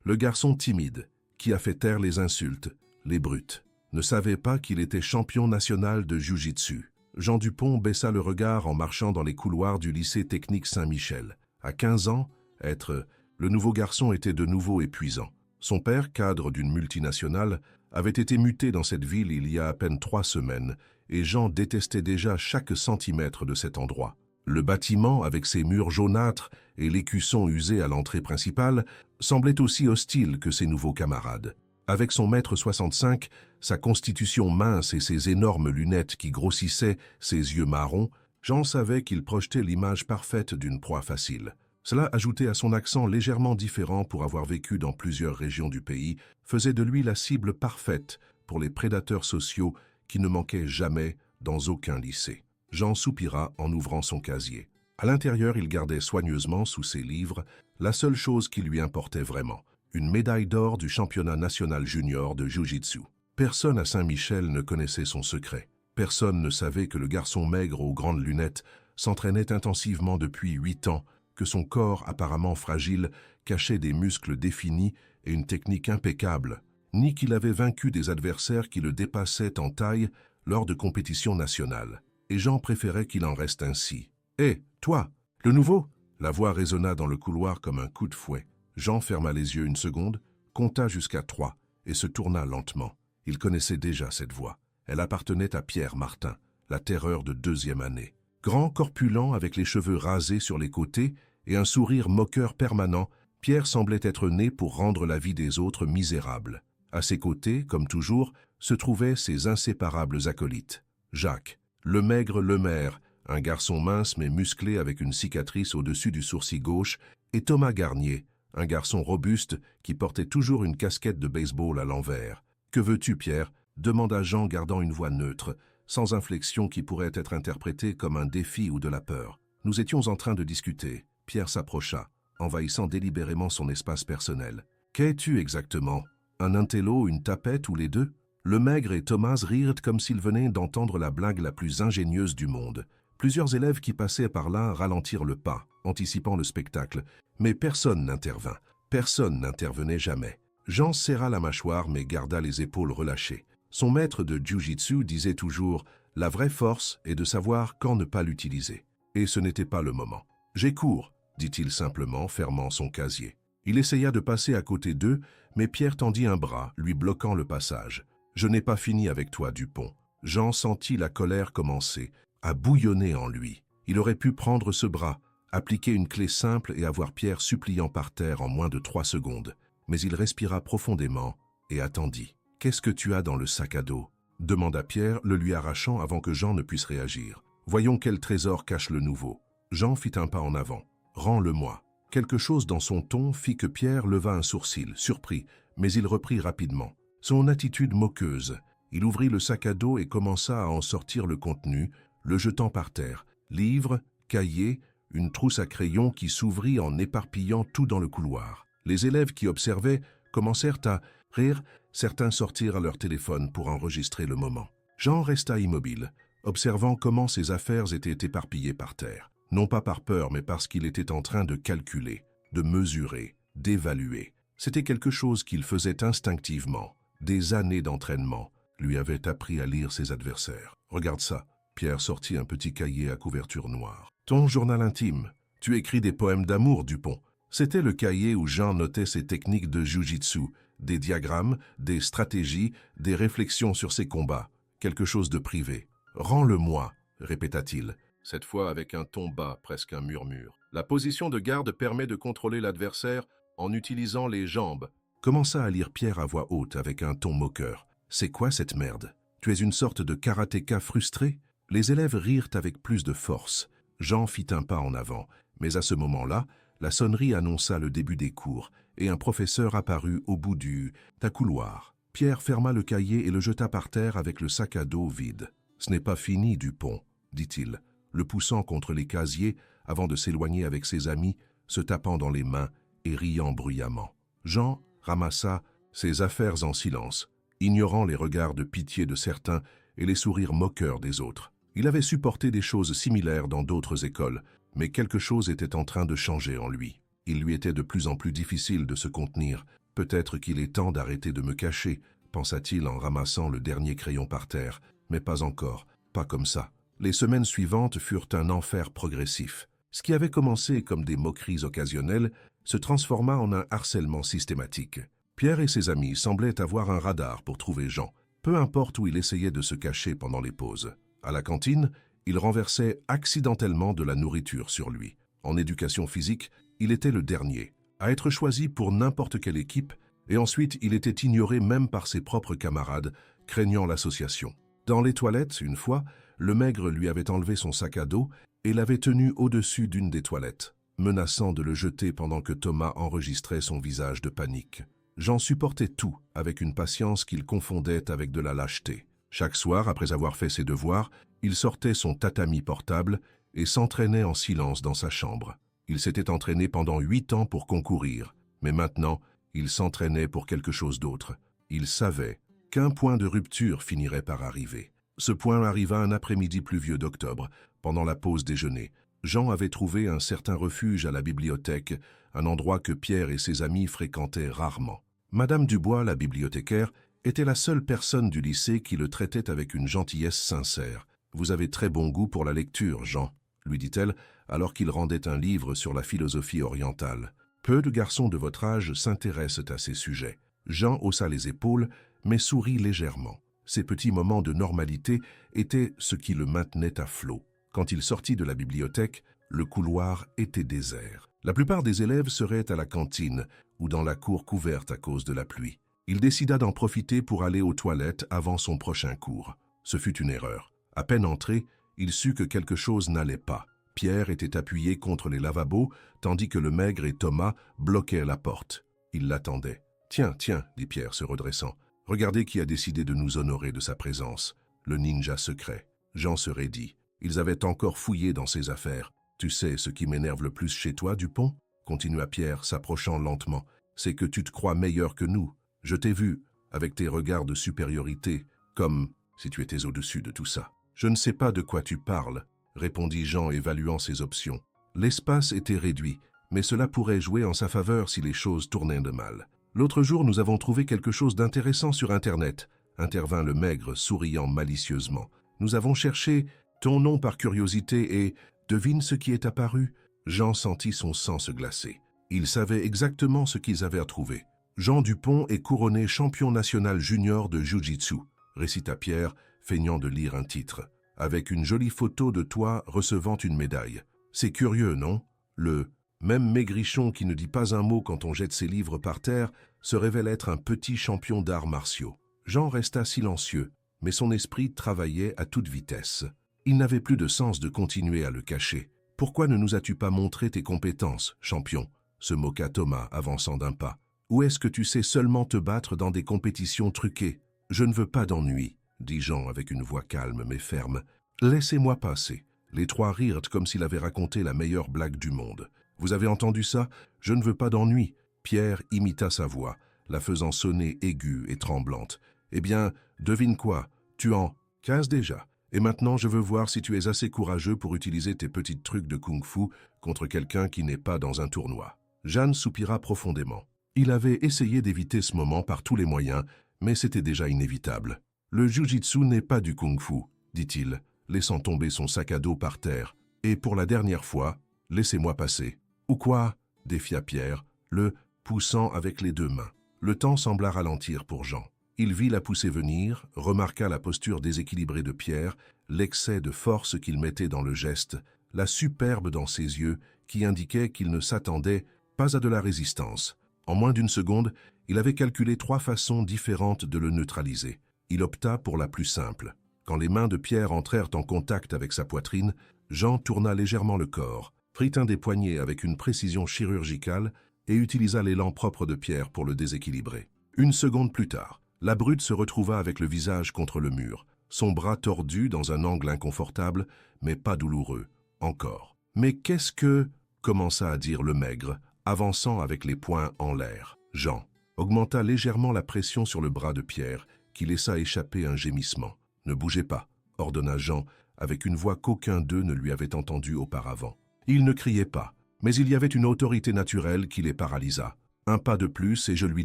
Le garçon timide, qui a fait taire les insultes, les brutes, ne savait pas qu'il était champion national de jiu-jitsu. Jean Dupont baissa le regard en marchant dans les couloirs du lycée technique Saint-Michel. À 15 ans, être le nouveau garçon était de nouveau épuisant. Son père, cadre d'une multinationale, avait été muté dans cette ville il y a à peine 3 semaines, et Jean détestait déjà chaque centimètre de cet endroit. Le bâtiment, avec ses murs jaunâtres et l'écusson usé à l'entrée principale, semblait aussi hostile que ses nouveaux camarades. Avec son mètre 65, sa constitution mince et ses énormes lunettes qui grossissaient ses yeux marrons, Jean savait qu'il projetait l'image parfaite d'une proie facile. Cela, ajouté à son accent légèrement différent pour avoir vécu dans plusieurs régions du pays, faisait de lui la cible parfaite pour les prédateurs sociaux qui ne manquaient jamais dans aucun lycée. Jean soupira en ouvrant son casier. À l'intérieur, il gardait soigneusement sous ses livres la seule chose qui lui importait vraiment, une médaille d'or du championnat national junior de Jiu-Jitsu. Personne à Saint-Michel ne connaissait son secret. Personne ne savait que le garçon maigre aux grandes lunettes s'entraînait intensivement depuis 8 ans, que son corps apparemment fragile cachait des muscles définis et une technique impeccable, ni qu'il avait vaincu des adversaires qui le dépassaient en taille lors de compétitions nationales. Et Jean préférait qu'il en reste ainsi. « Hé, toi, le nouveau !» La voix résonna dans le couloir comme un coup de fouet. Jean ferma les yeux une seconde, compta jusqu'à 3 et se tourna lentement. Il connaissait déjà cette voix. Elle appartenait à Pierre Martin, la terreur de 2e année. Grand, corpulent, avec les cheveux rasés sur les côtés et un sourire moqueur permanent, Pierre semblait être né pour rendre la vie des autres misérable. À ses côtés, comme toujours, se trouvaient ses inséparables acolytes. Jacques, le maigre Lemaire, un garçon mince mais musclé avec une cicatrice au-dessus du sourcil gauche, et Thomas Garnier, un garçon robuste qui portait toujours une casquette de baseball à l'envers. « Que veux-tu, Pierre ?» demanda Jean gardant une voix neutre, sans inflexion qui pourrait être interprétée comme un défi ou de la peur. Nous étions en train de discuter. Pierre s'approcha, envahissant délibérément son espace personnel. « Qu'es-tu exactement? Un intello, une tapette ou les deux ?» Le maigre et Thomas rirent comme s'ils venaient d'entendre la blague la plus ingénieuse du monde. Plusieurs élèves qui passaient par là ralentirent le pas, anticipant le spectacle, mais personne n'intervint. Personne n'intervenait jamais. Jean serra la mâchoire mais garda les épaules relâchées. Son maître de jiu-jitsu disait toujours « La vraie force est de savoir quand ne pas l'utiliser. » Et ce n'était pas le moment. « J'ai cours », dit-il simplement, fermant son casier. Il essaya de passer à côté d'eux, mais Pierre tendit un bras, lui bloquant le passage. « Je n'ai pas fini avec toi, Dupont. » Jean sentit la colère commencer à bouillonner en lui. Il aurait pu prendre ce bras, appliquer une clé simple et avoir Pierre suppliant par terre en moins de 3 secondes. Mais il respira profondément et attendit. « Qu'est-ce que tu as dans le sac à dos ?» demanda Pierre, le lui arrachant avant que Jean ne puisse réagir. « Voyons quel trésor cache le nouveau. » Jean fit un pas en avant. « Rends-le-moi. » Quelque chose dans son ton fit que Pierre leva un sourcil, surpris, mais il reprit rapidement. Son attitude moqueuse. Il ouvrit le sac à dos et commença à en sortir le contenu, le jetant par terre. Livres, cahiers, une trousse à crayons qui s'ouvrit en éparpillant tout dans le couloir. Les élèves qui observaient commencèrent à rire, certains sortirent à leur téléphone pour enregistrer le moment. Jean resta immobile, observant comment ses affaires étaient éparpillées par terre. Non pas par peur, mais parce qu'il était en train de calculer, de mesurer, d'évaluer. C'était quelque chose qu'il faisait instinctivement. Des années d'entraînement lui avaient appris à lire ses adversaires. « Regarde ça !» Pierre sortit un petit cahier à couverture noire. « Ton journal intime. Tu écris des poèmes d'amour, Dupont. » C'était le cahier où Jean notait ses techniques de jiu-jitsu, des diagrammes, des stratégies, des réflexions sur ses combats. Quelque chose de privé. « Rends-le-moi !» répéta-t-il, cette fois avec un ton bas, presque un murmure. « La position de garde permet de contrôler l'adversaire en utilisant les jambes. » Commença à lire Pierre à voix haute avec un ton moqueur. « C'est quoi cette merde? Tu es une sorte de karatéka frustré ?» Les élèves rirent avec plus de force. Jean fit un pas en avant, mais à ce moment-là, la sonnerie annonça le début des cours et un professeur apparut au bout du couloir. Pierre ferma le cahier et le jeta par terre avec le sac à dos vide. « Ce n'est pas fini, Dupont, » dit-il, le poussant contre les casiers avant de s'éloigner avec ses amis, se tapant dans les mains et riant bruyamment. Jean ramassa ses affaires en silence, ignorant les regards de pitié de certains et les sourires moqueurs des autres. Il avait supporté des choses similaires dans d'autres écoles, mais quelque chose était en train de changer en lui. Il lui était de plus en plus difficile de se contenir, Peut-être qu'il est temps d'arrêter de me cacher, pensa-t-il en ramassant le dernier crayon par terre. Mais pas encore, pas comme ça. Les semaines suivantes furent un enfer progressif. Ce qui avait commencé comme des moqueries occasionnelles se transforma en un harcèlement systématique. Pierre et ses amis semblaient avoir un radar pour trouver Jean, peu importe où il essayait de se cacher pendant les pauses. À la cantine, il renversait accidentellement de la nourriture sur lui. En éducation physique, il était le dernier, à être choisi pour n'importe quelle équipe, et ensuite il était ignoré même par ses propres camarades, craignant l'association. Dans les toilettes, une fois, le maigre lui avait enlevé son sac à dos et l'avait tenu au-dessus d'une des toilettes, menaçant de le jeter pendant que Thomas enregistrait son visage de panique. Jean supportait tout avec une patience qu'il confondait avec de la lâcheté. Chaque soir, après avoir fait ses devoirs, il sortait son tatami portable et s'entraînait en silence dans sa chambre. Il s'était entraîné pendant 8 ans pour concourir, mais maintenant, il s'entraînait pour quelque chose d'autre. Il savait qu'un point de rupture finirait par arriver. Ce point arriva un après-midi pluvieux d'octobre, pendant la pause déjeuner. Jean avait trouvé un certain refuge à la bibliothèque, un endroit que Pierre et ses amis fréquentaient rarement. Madame Dubois, la bibliothécaire, était la seule personne du lycée qui le traitait avec une gentillesse sincère. « Vous avez très bon goût pour la lecture, Jean », lui dit-elle, alors qu'il rendait un livre sur la philosophie orientale. Peu de garçons de votre âge s'intéressent à ces sujets. Jean haussa les épaules, mais sourit légèrement. Ces petits moments de normalité étaient ce qui le maintenait à flot. Quand il sortit de la bibliothèque, le couloir était désert. La plupart des élèves seraient à la cantine ou dans la cour couverte à cause de la pluie. Il décida d'en profiter pour aller aux toilettes avant son prochain cours. Ce fut une erreur. À peine entré, il sut que quelque chose n'allait pas. Pierre était appuyé contre les lavabos, tandis que le maigre et Thomas bloquaient la porte. Il l'attendait. « Tiens, tiens, dit Pierre se redressant. Regardez qui a décidé de nous honorer de sa présence. Le ninja secret. » Jean se raidit. Ils avaient encore fouillé dans ses affaires. « Tu sais ce qui m'énerve le plus chez toi, Dupont ?» continua Pierre, s'approchant lentement. « C'est que tu te crois meilleur que nous. Je t'ai vu, avec tes regards de supériorité, comme si tu étais au-dessus de tout ça. »« Je ne sais pas de quoi tu parles, » répondit Jean, évaluant ses options. L'espace était réduit, mais cela pourrait jouer en sa faveur si les choses tournaient de mal. « L'autre jour, nous avons trouvé quelque chose d'intéressant sur Internet, » intervint le maigre, souriant malicieusement. « Nous avons cherché ton nom par curiosité et devine ce qui est apparu. » Jean sentit son sang se glacer. Il savait exactement ce qu'ils avaient à trouver. « Jean Dupont est couronné champion national junior de Jiu-Jitsu, » récita Pierre, feignant de lire un titre, avec une jolie photo de toi recevant une médaille. C'est curieux, non? Le même maigrichon qui ne dit pas un mot quand on jette ses livres par terre se révèle être un petit champion d'arts martiaux. Jean resta silencieux, mais son esprit travaillait à toute vitesse. Il n'avait plus de sens de continuer à le cacher. « Pourquoi ne nous as-tu pas montré tes compétences, champion ?» se moqua Thomas, avançant d'un pas. « Ou est-ce que tu sais seulement te battre dans des compétitions truquées? »« Je ne veux pas d'ennui, » dit Jean avec une voix calme mais ferme. « Laissez-moi passer. » Les trois rirent comme s'il avait raconté la meilleure blague du monde. « Vous avez entendu ça? Je ne veux pas d'ennui. » Pierre imita sa voix, la faisant sonner aiguë et tremblante. « Eh bien, devine quoi? Tu en casses déjà. Et maintenant, je veux voir si tu es assez courageux pour utiliser tes petits trucs de kung-fu contre quelqu'un qui n'est pas dans un tournoi. » Jeanne soupira profondément. Il avait essayé d'éviter ce moment par tous les moyens, mais c'était déjà inévitable. « Le jiu-jitsu n'est pas du kung-fu, » dit-il, laissant tomber son sac à dos par terre. « Et pour la dernière fois, laissez-moi passer. »« Ou quoi ?» défia Pierre, le poussant avec les deux mains. Le temps sembla ralentir pour Jean. Il vit la poussée venir, remarqua la posture déséquilibrée de Pierre, l'excès de force qu'il mettait dans le geste, la superbe dans ses yeux qui indiquait qu'il ne s'attendait pas à de la résistance. En moins d'une seconde, il avait calculé 3 façons différentes de le neutraliser. Il opta pour la plus simple. Quand les mains de Pierre entrèrent en contact avec sa poitrine, Jean tourna légèrement le corps, prit un des poignets avec une précision chirurgicale et utilisa l'élan propre de Pierre pour le déséquilibrer. Une seconde plus tard, la brute se retrouva avec le visage contre le mur, son bras tordu dans un angle inconfortable, mais pas douloureux, encore. « Mais qu'est-ce que… » commença à dire le maigre, avançant avec les poings en l'air. Jean augmenta légèrement la pression sur le bras de Pierre, qui laissa échapper un gémissement. « Ne bougez pas, » ordonna Jean, avec une voix qu'aucun d'eux ne lui avait entendue auparavant. Il ne criait pas, mais il y avait une autorité naturelle qui les paralysa. Un pas de plus et je lui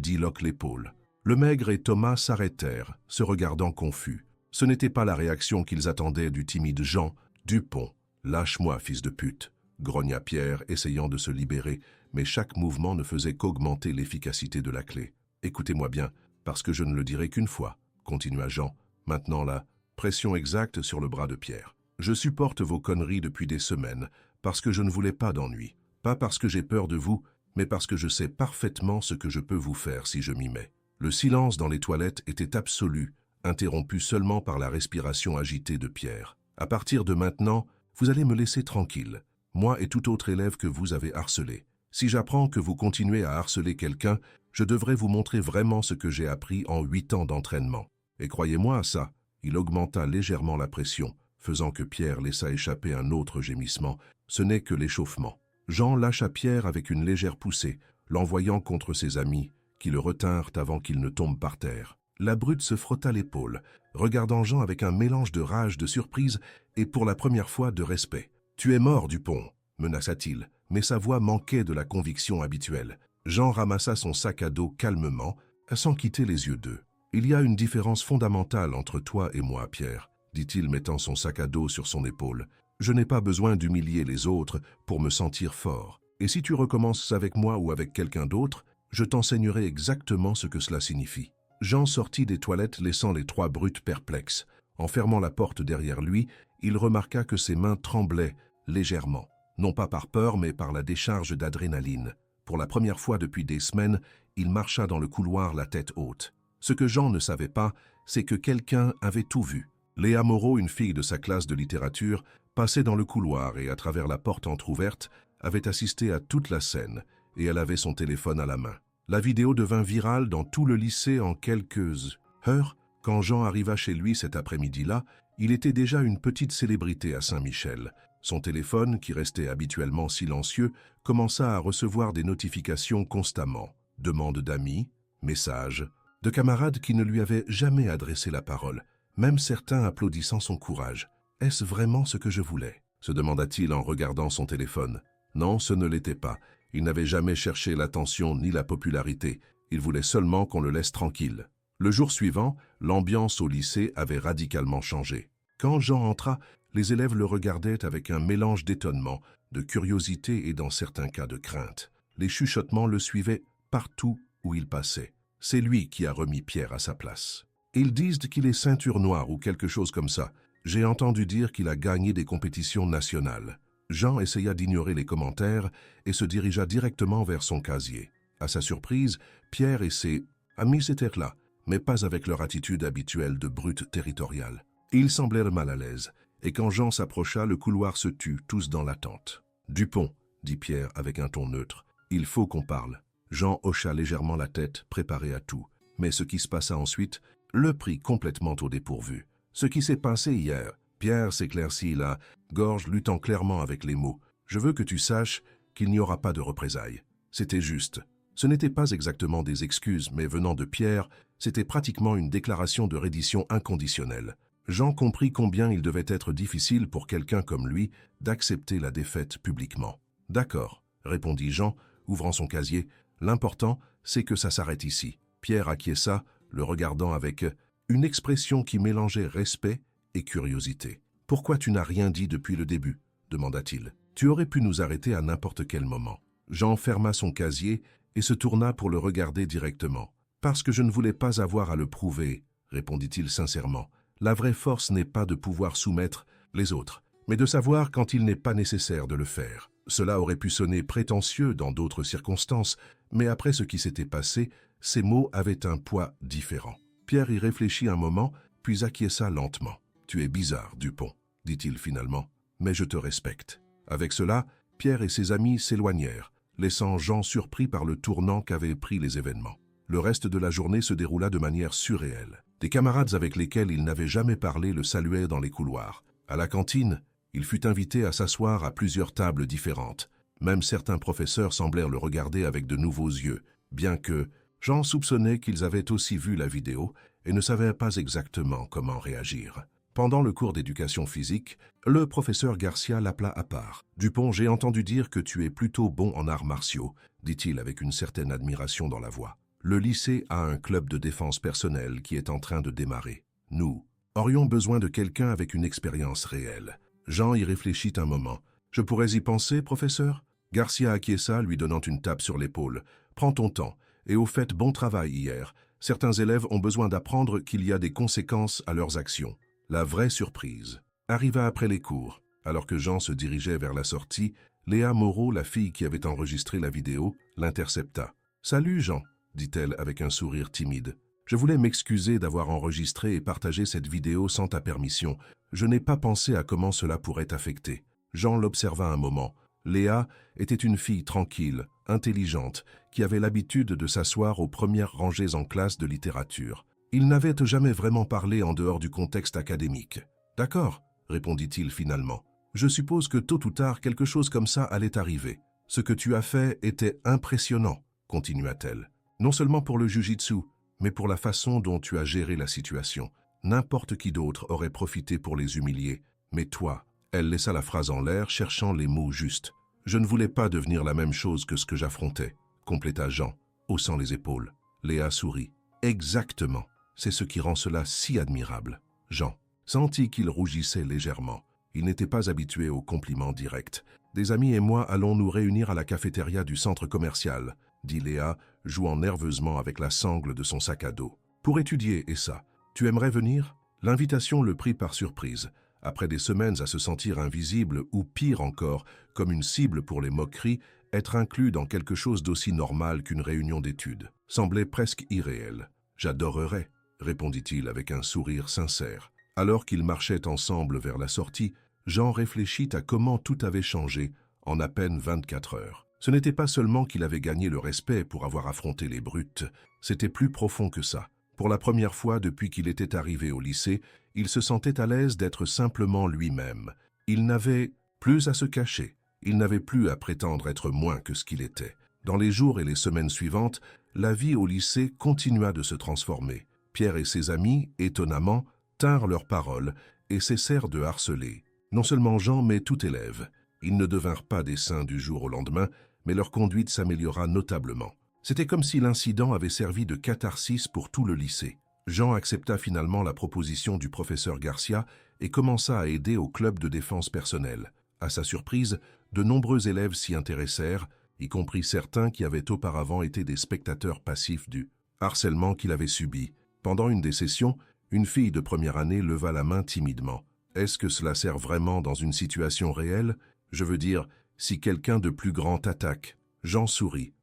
disloque l'épaule. Le maigre et Thomas s'arrêtèrent, se regardant confus. Ce n'était pas la réaction qu'ils attendaient du timide Jean. Dupont. Lâche-moi, fils de pute, grogna Pierre, essayant de se libérer, mais chaque mouvement ne faisait qu'augmenter l'efficacité de la clé. Écoutez-moi bien, parce que je ne le dirai qu'une fois, continua Jean, maintenant la pression exacte sur le bras de Pierre. Je supporte vos conneries depuis des semaines, parce que je ne voulais pas d'ennui. Pas parce que j'ai peur de vous, mais parce que je sais parfaitement ce que je peux vous faire si je m'y mets. Le silence dans les toilettes était absolu, interrompu seulement par la respiration agitée de Pierre. À partir de maintenant, vous allez me laisser tranquille, moi et tout autre élève que vous avez harcelé. Si j'apprends que vous continuez à harceler quelqu'un, je devrais vous montrer vraiment ce que j'ai appris en 8 ans d'entraînement. Et croyez-moi à ça, il augmenta légèrement la pression, faisant que Pierre laissa échapper un autre gémissement. Ce n'est que l'échauffement. Jean lâcha Pierre avec une légère poussée, l'envoyant contre ses amis, qui le retinrent avant qu'il ne tombe par terre. La brute se frotta l'épaule, regardant Jean avec un mélange de rage, de surprise et pour la première fois de respect. « Tu es mort, Dupont !» menaça-t-il, mais sa voix manquait de la conviction habituelle. Jean ramassa son sac à dos calmement, sans quitter les yeux d'eux. « Il y a une différence fondamentale entre toi et moi, Pierre, » dit-il mettant son sac à dos sur son épaule. « Je n'ai pas besoin d'humilier les autres pour me sentir fort. Et si tu recommences avec moi ou avec quelqu'un d'autre, je t'enseignerai exactement ce que cela signifie. » Jean sortit des toilettes laissant les 3 brutes perplexes. En fermant la porte derrière lui, il remarqua que ses mains tremblaient légèrement, non pas par peur mais par la décharge d'adrénaline. Pour la première fois depuis des semaines, il marcha dans le couloir la tête haute. Ce que Jean ne savait pas, c'est que quelqu'un avait tout vu. Léa Moreau, une fille de sa classe de littérature, passait dans le couloir et à travers la porte entr'ouverte, avait assisté à toute la scène et elle avait son téléphone à la main. La vidéo devint virale dans tout le lycée en quelques heures. Quand Jean arriva chez lui cet après-midi-là, il était déjà une petite célébrité à Saint-Michel. Son téléphone, qui restait habituellement silencieux, commença à recevoir des notifications constamment. Demandes d'amis, messages, de camarades qui ne lui avaient jamais adressé la parole, même certains applaudissant son courage. « Est-ce vraiment ce que je voulais ?» se demanda-t-il en regardant son téléphone. Non, ce ne l'était pas. Il n'avait jamais cherché l'attention ni la popularité. Il voulait seulement qu'on le laisse tranquille. Le jour suivant, l'ambiance au lycée avait radicalement changé. Quand Jean entra, les élèves le regardaient avec un mélange d'étonnement, de curiosité et dans certains cas de crainte. Les chuchotements le suivaient partout où il passait. C'est lui qui a remis Pierre à sa place. Ils disent qu'il est ceinture noire ou quelque chose comme ça. J'ai entendu dire qu'il a gagné des compétitions nationales. Jean essaya d'ignorer les commentaires et se dirigea directement vers son casier. À sa surprise, Pierre et ses amis étaient là, mais pas avec leur attitude habituelle de brute territoriale. Ils semblèrent mal à l'aise, et quand Jean s'approcha, le couloir se tut, tous dans l'attente. « Dupont, » dit Pierre avec un ton neutre, « il faut qu'on parle. » Jean hocha légèrement la tête, préparé à tout. Mais ce qui se passa ensuite le prit complètement au dépourvu. Ce qui s'est passé hier, Pierre s'éclaircit la gorge, luttant clairement avec les mots. « Je veux que tu saches qu'il n'y aura pas de représailles. » C'était juste. Ce n'était pas exactement des excuses, mais venant de Pierre, c'était pratiquement une déclaration de reddition inconditionnelle. Jean comprit combien il devait être difficile pour quelqu'un comme lui d'accepter la défaite publiquement. « D'accord, » répondit Jean, ouvrant son casier. « L'important, c'est que ça s'arrête ici. » Pierre acquiesça, le regardant avec une expression qui mélangeait respect et curiosité. « Pourquoi tu n'as rien dit depuis le début ?» demanda-t-il. « Tu aurais pu nous arrêter à n'importe quel moment. » Jean ferma son casier et se tourna pour le regarder directement. « Parce que je ne voulais pas avoir à le prouver, » répondit-il sincèrement. « La vraie force n'est pas de pouvoir soumettre les autres, mais de savoir quand il n'est pas nécessaire de le faire. » Cela aurait pu sonner prétentieux dans d'autres circonstances, mais après ce qui s'était passé, ces mots avaient un poids différent. Pierre y réfléchit un moment, puis acquiesça lentement. « Tu es bizarre, Dupont, » dit-il finalement, « mais je te respecte. » Avec cela, Pierre et ses amis s'éloignèrent, laissant Jean surpris par le tournant qu'avaient pris les événements. Le reste de la journée se déroula de manière surréelle. Des camarades avec lesquels il n'avait jamais parlé le saluaient dans les couloirs. À la cantine, il fut invité à s'asseoir à plusieurs tables différentes. Même certains professeurs semblèrent le regarder avec de nouveaux yeux, bien que Jean soupçonnait qu'ils avaient aussi vu la vidéo et ne savaient pas exactement comment réagir. Pendant le cours d'éducation physique, le professeur Garcia l'appela à part. « Dupont, j'ai entendu dire que tu es plutôt bon en arts martiaux », dit-il avec une certaine admiration dans la voix. « Le lycée a un club de défense personnelle qui est en train de démarrer. Nous aurions besoin de quelqu'un avec une expérience réelle. » Jean y réfléchit un moment. « Je pourrais y penser, professeur ?» Garcia acquiesça, lui donnant une tape sur l'épaule. « Prends ton temps. Et au fait, bon travail hier. Certains élèves ont besoin d'apprendre qu'il y a des conséquences à leurs actions. » La vraie surprise arriva après les cours. Alors que Jean se dirigeait vers la sortie, Léa Moreau, la fille qui avait enregistré la vidéo, l'intercepta. « Salut Jean », dit-elle avec un sourire timide. « Je voulais m'excuser d'avoir enregistré et partagé cette vidéo sans ta permission. Je n'ai pas pensé à comment cela pourrait t'affecter. » Jean l'observa un moment. Léa était une fille tranquille, intelligente, qui avait l'habitude de s'asseoir aux premières rangées en classe de littérature. Il n'avait jamais vraiment parlé en dehors du contexte académique. « D'accord », répondit-il finalement. « Je suppose que tôt ou tard quelque chose comme ça allait arriver. Ce que tu as fait était impressionnant, » continua-t-elle. « Non seulement pour le jujitsu, mais pour la façon dont tu as géré la situation. N'importe qui d'autre aurait profité pour les humilier, mais toi... » Elle laissa la phrase en l'air, cherchant les mots justes. « Je ne voulais pas devenir la même chose que ce que j'affrontais », compléta Jean, haussant les épaules. Léa sourit. « Exactement. C'est ce qui rend cela si admirable. » Jean sentit qu'il rougissait légèrement. Il n'était pas habitué aux compliments directs. « Des amis et moi allons nous réunir à la cafétéria du centre commercial, » dit Léa, jouant nerveusement avec la sangle de son sac à dos. « Pour étudier, et ça. Tu aimerais venir ?» L'invitation le prit par surprise. Après des semaines à se sentir invisible ou pire encore, comme une cible pour les moqueries, être inclus dans quelque chose d'aussi normal qu'une réunion d'études semblait presque irréel. « J'adorerais », répondit-il avec un sourire sincère. Alors qu'ils marchaient ensemble vers la sortie, Jean réfléchit à comment tout avait changé en à peine 24 heures. Ce n'était pas seulement qu'il avait gagné le respect pour avoir affronté les brutes, c'était plus profond que ça. Pour la première fois depuis qu'il était arrivé au lycée, il se sentait à l'aise d'être simplement lui-même. Il n'avait plus à se cacher, il n'avait plus à prétendre être moins que ce qu'il était. Dans les jours et les semaines suivantes, la vie au lycée continua de se transformer. Pierre et ses amis, étonnamment, tinrent leurs paroles et cessèrent de harceler. Non seulement Jean, mais tout élève. Ils ne devinrent pas des saints du jour au lendemain, mais leur conduite s'améliora notablement. C'était comme si l'incident avait servi de catharsis pour tout le lycée. Jean accepta finalement la proposition du professeur Garcia et commença à aider au club de défense personnelle. À sa surprise, de nombreux élèves s'y intéressèrent, y compris certains qui avaient auparavant été des spectateurs passifs du harcèlement qu'il avait subi. Pendant une des sessions, une fille de première année leva la main timidement. « Est-ce que cela sert vraiment dans une situation réelle ? Je veux dire, si quelqu'un de plus grand t'attaque. » Jean sourit,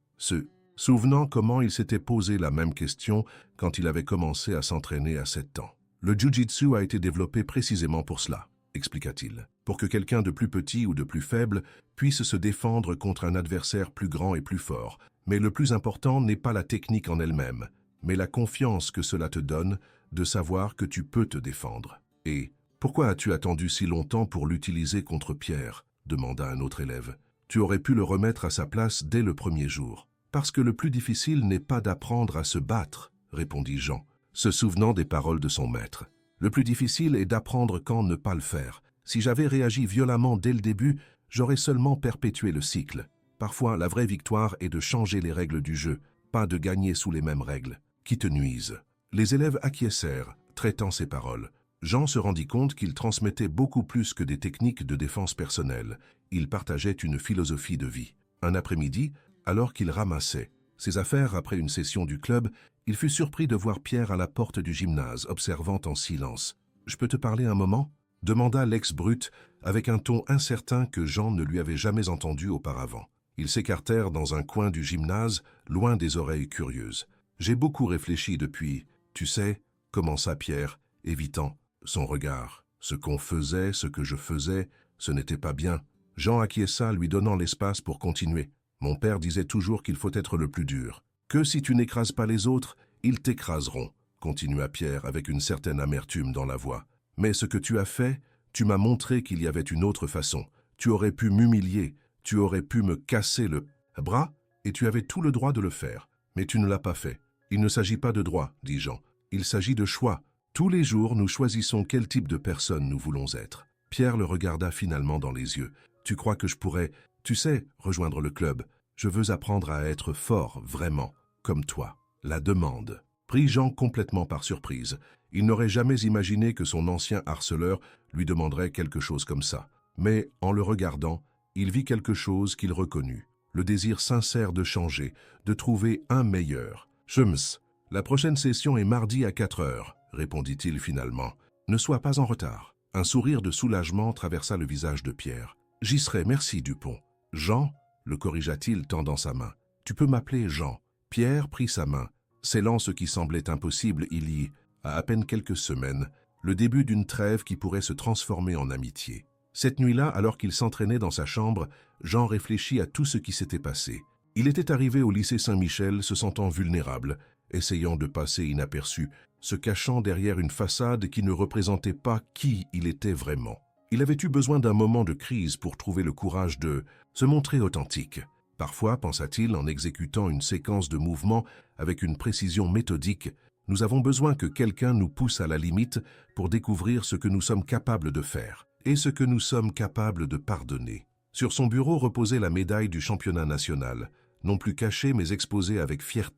souvenant comment il s'était posé la même question quand il avait commencé à s'entraîner à 7 ans. « Le jiu-jitsu a été développé précisément pour cela, » expliqua-t-il, « pour que quelqu'un de plus petit ou de plus faible puisse se défendre contre un adversaire plus grand et plus fort. Mais le plus important n'est pas la technique en elle-même, mais la confiance que cela te donne de savoir que tu peux te défendre. »« Et pourquoi as-tu attendu si longtemps pour l'utiliser contre Pierre ?» demanda un autre élève. « Tu aurais pu le remettre à sa place dès le premier jour. » « Parce que le plus difficile n'est pas d'apprendre à se battre, » répondit Jean, se souvenant des paroles de son maître. « Le plus difficile est d'apprendre quand ne pas le faire. Si j'avais réagi violemment dès le début, j'aurais seulement perpétué le cycle. Parfois, la vraie victoire est de changer les règles du jeu, pas de gagner sous les mêmes règles, qui te nuisent. » Les élèves acquiescèrent, traitant ces paroles. Jean se rendit compte qu'il transmettait beaucoup plus que des techniques de défense personnelle. Il partageait une philosophie de vie. Un après-midi, alors qu'il ramassait ses affaires après une session du club, il fut surpris de voir Pierre à la porte du gymnase, observant en silence. « Je peux te parler un moment ?» demanda l'ex-brute avec un ton incertain que Jean ne lui avait jamais entendu auparavant. Ils s'écartèrent dans un coin du gymnase, loin des oreilles curieuses. « J'ai beaucoup réfléchi depuis, tu sais, » commença Pierre, évitant son regard. « Ce qu'on faisait, ce que je faisais, ce n'était pas bien. » Jean acquiesça, lui donnant l'espace pour continuer. « Mon père disait toujours qu'il faut être le plus dur. Que si tu n'écrases pas les autres, ils t'écraseront, » continua Pierre avec une certaine amertume dans la voix. « Mais ce que tu as fait, tu m'as montré qu'il y avait une autre façon. Tu aurais pu m'humilier, tu aurais pu me casser le bras, et tu avais tout le droit de le faire. Mais tu ne l'as pas fait. Il ne s'agit pas de droit, dit Jean. Il s'agit de choix. Tous les jours, nous choisissons quel type de personne nous voulons être. Pierre le regarda finalement dans les yeux. Tu crois que je pourrais, tu sais, rejoindre le club? Je veux apprendre à être fort, vraiment, comme toi. La demande prit Jean complètement par surprise. Il n'aurait jamais imaginé que son ancien harceleur lui demanderait quelque chose comme ça. Mais, en le regardant, il vit quelque chose qu'il reconnut. Le désir sincère de changer, de trouver un meilleur. « Chems, la prochaine session est mardi à 4 heures, répondit-il finalement. Ne sois pas en retard. Un sourire de soulagement traversa le visage de Pierre. J'y serai, merci Dupont. Jean, le corrigea-t-il tendant sa main. Tu peux m'appeler Jean. Pierre prit sa main, scellant ce qui semblait impossible il y a peine quelques semaines, le début d'une trêve qui pourrait se transformer en amitié. Cette nuit-là, alors qu'il s'entraînait dans sa chambre, Jean réfléchit à tout ce qui s'était passé. Il était arrivé au lycée Saint-Michel se sentant vulnérable, essayant de passer inaperçu, se cachant derrière une façade qui ne représentait pas qui il était vraiment. Il avait eu besoin d'un moment de crise pour trouver le courage de se montrer authentique. Parfois, pensa-t-il en exécutant une séquence de mouvements avec une précision méthodique, nous avons besoin que quelqu'un nous pousse à la limite pour découvrir ce que nous sommes capables de faire et ce que nous sommes capables de pardonner. Sur son bureau reposait la médaille du championnat national, non plus cachée mais exposée avec fierté.